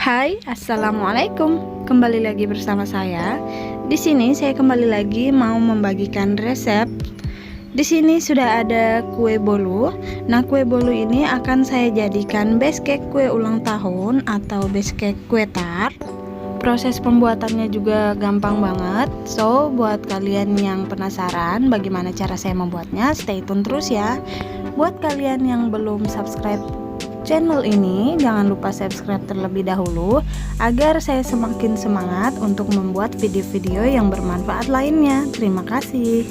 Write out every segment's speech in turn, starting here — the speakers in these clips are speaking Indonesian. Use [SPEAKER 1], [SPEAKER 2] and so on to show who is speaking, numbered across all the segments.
[SPEAKER 1] Hai, assalamualaikum. Kembali lagi bersama saya. Di sini saya kembali lagi mau membagikan resep. Di sini sudah ada kue bolu. Nah, kue bolu ini akan saya jadikan base cake kue ulang tahun atau base cake kue tart. Proses pembuatannya juga gampang banget. So, buat kalian yang penasaran bagaimana cara saya membuatnya, stay tune terus ya. Buat kalian yang belum subscribe channel ini, jangan lupa subscribe terlebih dahulu agar saya semakin semangat untuk membuat video-video yang bermanfaat lainnya. Terima kasih.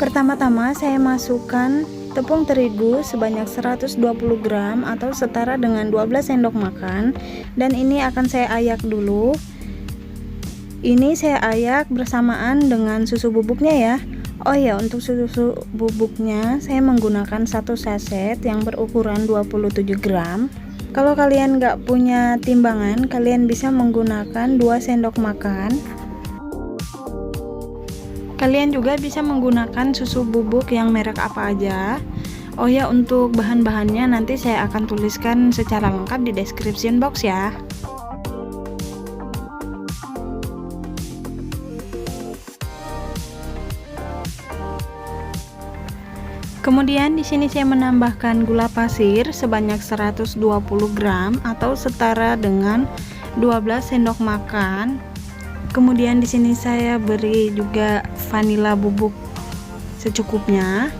[SPEAKER 1] Pertama-tama saya masukkan tepung terigu sebanyak 120 gram atau setara dengan 12 sendok makan, dan ini akan saya ayak dulu. Ini saya ayak bersamaan dengan susu bubuknya ya. Oh ya, untuk susu bubuknya saya menggunakan satu saset yang berukuran 27 gram. Kalau kalian nggak punya timbangan, kalian bisa menggunakan 2 sendok makan. Kalian juga bisa menggunakan susu bubuk yang merek apa aja. Oh ya, untuk bahan-bahannya nanti saya akan tuliskan secara lengkap di description box ya. Kemudian di sini saya menambahkan gula pasir sebanyak 120 gram atau setara dengan 12 sendok makan. Kemudian di sini saya beri juga vanila bubuk secukupnya.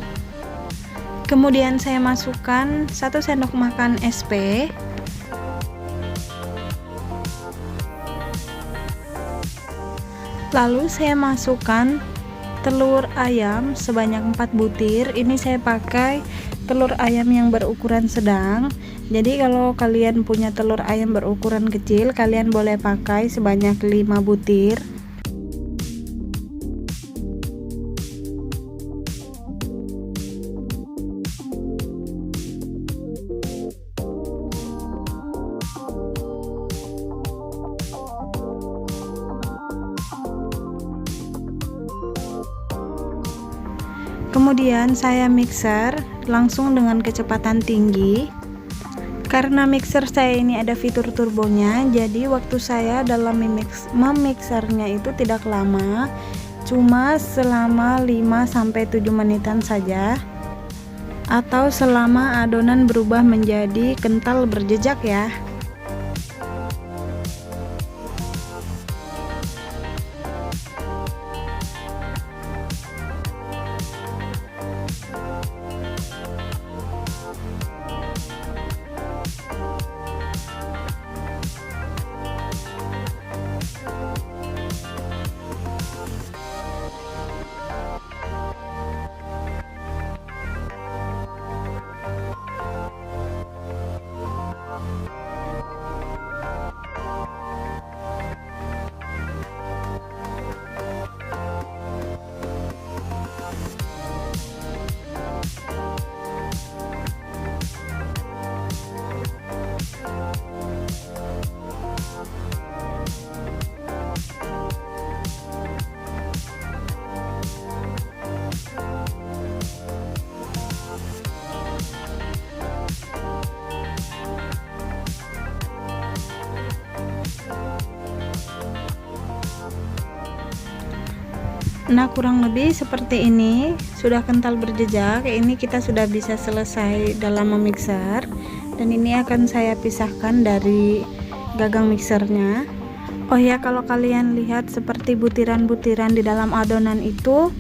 [SPEAKER 1] Kemudian saya masukkan 1 sendok makan SP. Lalu saya masukkan telur ayam sebanyak 4 butir. Ini saya pakai telur ayam yang berukuran sedang. Jadi kalau kalian punya telur ayam berukuran kecil, kalian boleh pakai sebanyak 5 butir. Kemudian saya mixer langsung dengan kecepatan tinggi. Karena mixer saya ini ada fitur turbonya, jadi waktu saya dalam memixernya itu tidak lama, cuma selama 5-7 menitan saja, atau selama adonan berubah menjadi kental berjejak ya. Nah, kurang lebih seperti ini, sudah kental berjejak. Ini kita sudah bisa selesai dalam memixer, dan ini akan saya pisahkan dari gagang mixernya. Oh ya, kalau kalian lihat seperti butiran-butiran di dalam adonan itu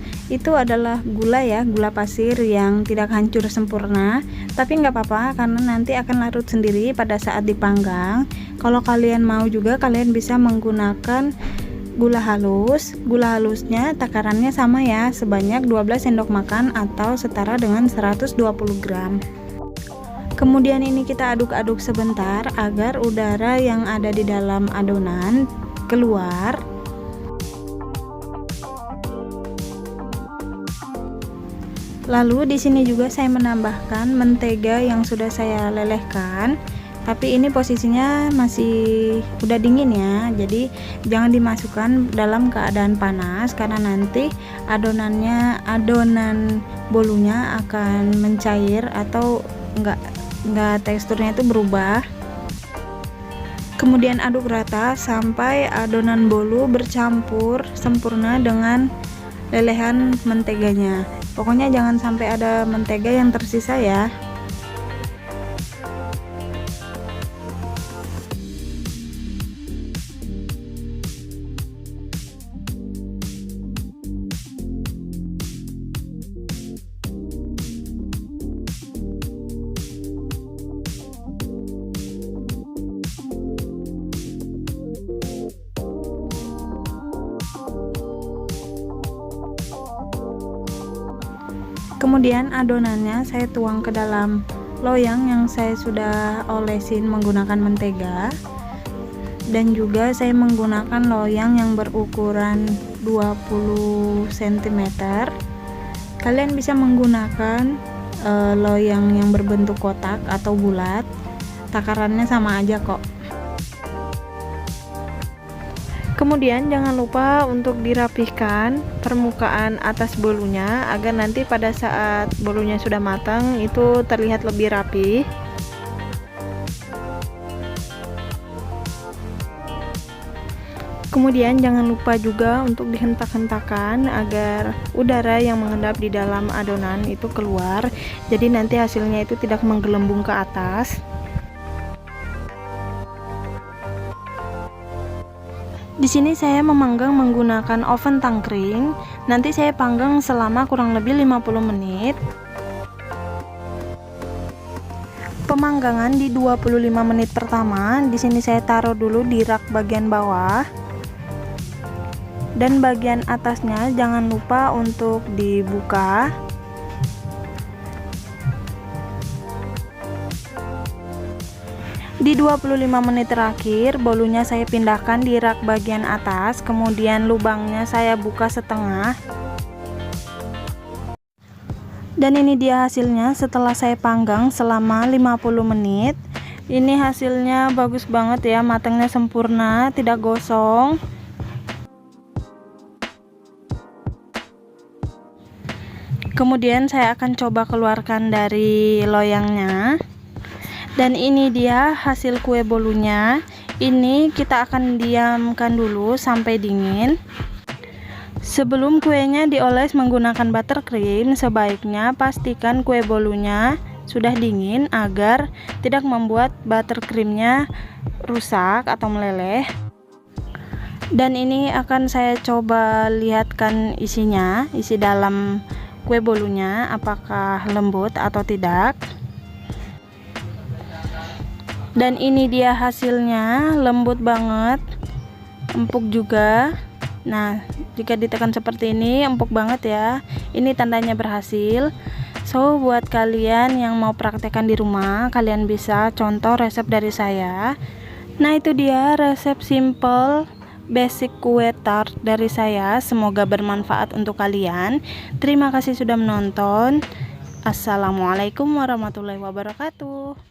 [SPEAKER 1] adalah gula ya, gula pasir yang tidak hancur sempurna. Tapi nggak apa-apa, karena nanti akan larut sendiri pada saat dipanggang. Kalau kalian mau juga, kalian bisa menggunakan gula halus. Gula halusnya takarannya sama ya, sebanyak 12 sendok makan atau setara dengan 120 gram. Kemudian ini kita aduk-aduk sebentar agar udara yang ada di dalam adonan keluar. Lalu di sini juga saya menambahkan mentega yang sudah saya lelehkan. Tapi ini posisinya masih udah dingin ya, jadi jangan dimasukkan dalam keadaan panas karena nanti adonan bolunya akan mencair atau enggak teksturnya itu berubah. Kemudian aduk rata sampai adonan bolu bercampur sempurna dengan lelehan menteganya. Pokoknya jangan sampai ada mentega yang tersisa ya. Kemudian adonannya saya tuang ke dalam loyang yang saya sudah olesin menggunakan mentega, dan juga saya menggunakan loyang yang berukuran 20 cm. Kalian bisa menggunakan loyang yang berbentuk kotak atau bulat, takarannya sama aja kok. Kemudian jangan lupa untuk dirapihkan permukaan atas bolunya agar nanti pada saat bolunya sudah matang itu terlihat lebih rapi. Kemudian jangan lupa juga untuk dihentak-hentakan agar udara yang mengendap di dalam adonan itu keluar, jadi nanti hasilnya itu tidak menggelembung ke atas. Di sini saya memanggang menggunakan oven tangkring. Nanti saya panggang selama kurang lebih 50 menit. Pemanggangan di 25 menit pertama, di sini saya taruh dulu di rak bagian bawah. Dan bagian atasnya jangan lupa untuk dibuka. Di 25 menit terakhir, bolunya saya pindahkan di rak bagian atas, kemudian lubangnya saya buka setengah. Dan ini dia hasilnya setelah saya panggang selama 50 menit. Ini hasilnya bagus banget ya, matangnya sempurna, tidak gosong. Kemudian saya akan coba keluarkan dari loyangnya. Dan ini dia hasil kue bolunya. Ini kita akan diamkan dulu sampai dingin. Sebelum kuenya dioles menggunakan buttercream, sebaiknya pastikan kue bolunya sudah dingin agar tidak membuat buttercreamnya rusak atau meleleh. Dan ini akan saya coba lihatkan isinya, isi dalam kue bolunya apakah lembut atau tidak. Dan ini dia hasilnya, lembut banget, empuk juga. Nah, jika ditekan seperti ini empuk banget ya, ini tandanya berhasil. So, buat kalian yang mau praktekkan di rumah, kalian bisa contoh resep dari saya. Nah, itu dia resep simple basic kue tart dari saya. Semoga bermanfaat untuk kalian. Terima kasih sudah menonton. Assalamualaikum warahmatullahi wabarakatuh.